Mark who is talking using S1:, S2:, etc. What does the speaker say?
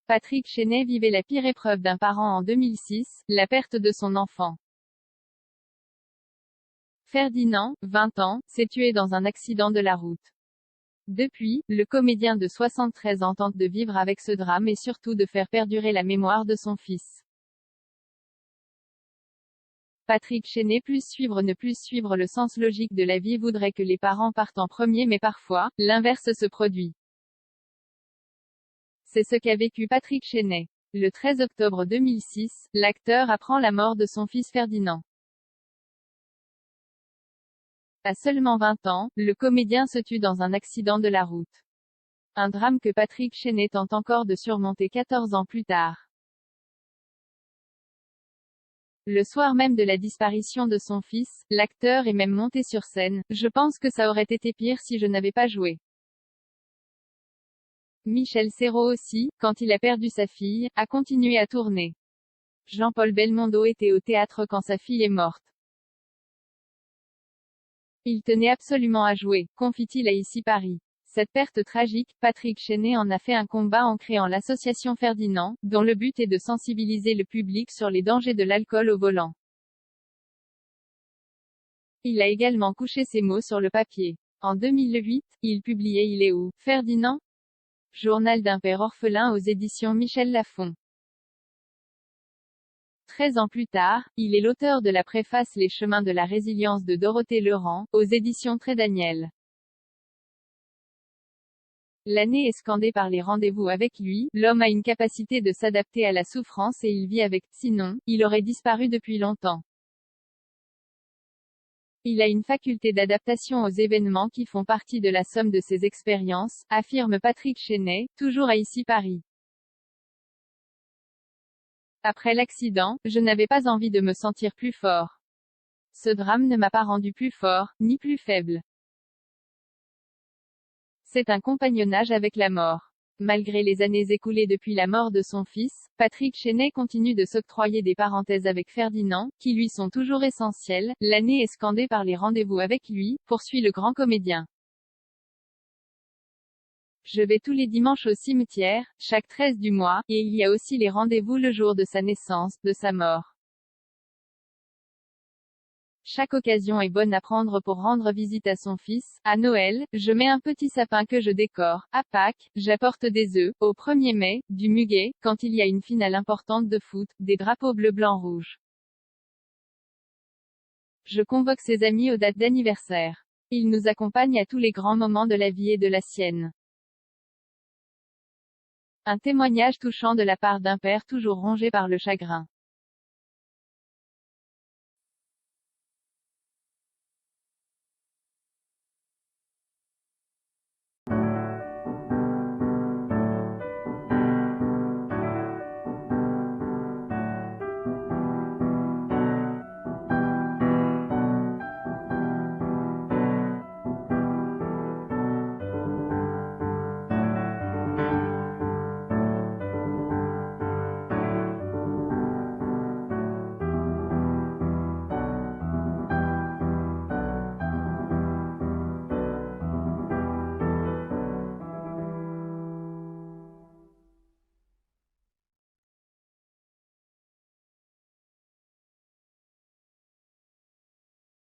S1: Patrick Chenet vivait la pire épreuve d'un parent en 2006, la perte de son enfant. Ferdinand, 20 ans, s'est tué dans un accident de la route. Depuis, le comédien de 73 ans tente de vivre avec ce drame et surtout de faire perdurer la mémoire de son fils. Patrick Chenet ne plus suivre le sens logique de la vie voudrait que les parents partent en premier mais parfois, l'inverse se produit. C'est ce qu'a vécu Patrick Chenet. Le 13 octobre 2006, l'acteur apprend la mort de son fils Ferdinand. À seulement 20 ans, le comédien se tue dans un accident de la route. Un drame que Patrick Chenet tente encore de surmonter 14 ans plus tard. Le soir même de la disparition de son fils, l'acteur est même monté sur scène. « Je pense que ça aurait été pire si je n'avais pas joué. » Michel Serrault aussi, quand il a perdu sa fille, a continué à tourner. Jean-Paul Belmondo était au théâtre quand sa fille est morte. Il tenait absolument à jouer, confie-t-il à Ici Paris. Cette perte tragique, Patrick Chenet en a fait un combat en créant l'association Ferdinand, dont le but est de sensibiliser le public sur les dangers de l'alcool au volant. Il a également couché ses mots sur le papier. En 2008, il publiait « Il est où, Ferdinand ? Journal d'un père orphelin aux éditions Michel Lafon. 13 ans plus tard, il est l'auteur de la préface Les chemins de la résilience de Dorothée Leurent, aux éditions Trédaniel. L'année est scandée par les rendez-vous avec lui. L'homme a une capacité de s'adapter à la souffrance et il vit avec, sinon, il aurait disparu depuis longtemps. Il a une faculté d'adaptation aux événements qui font partie de la somme de ses expériences, affirme Patrick Chenet, toujours à Ici Paris. Après l'accident, je n'avais pas envie de me sentir plus fort. Ce drame ne m'a pas rendu plus fort, ni plus faible. C'est un compagnonnage avec la mort. Malgré les années écoulées depuis la mort de son fils, Patrick Chenet continue de s'octroyer des parenthèses avec Ferdinand, qui lui sont toujours essentielles. L'année est scandée par les rendez-vous avec lui, poursuit le grand comédien. Je vais tous les dimanches au cimetière, chaque 13 du mois, et il y a aussi les rendez-vous le jour de sa naissance, de sa mort. Chaque occasion est bonne à prendre pour rendre visite à son fils. À Noël, je mets un petit sapin que je décore. À Pâques, j'apporte des œufs. Au 1er mai, du muguet. Quand il y a une finale importante de foot, des drapeaux bleu blanc rouge. Je convoque ses amis aux dates d'anniversaire. Ils nous accompagnent à tous les grands moments de la vie et de la sienne. Un témoignage touchant de la part d'un père toujours rongé par le chagrin.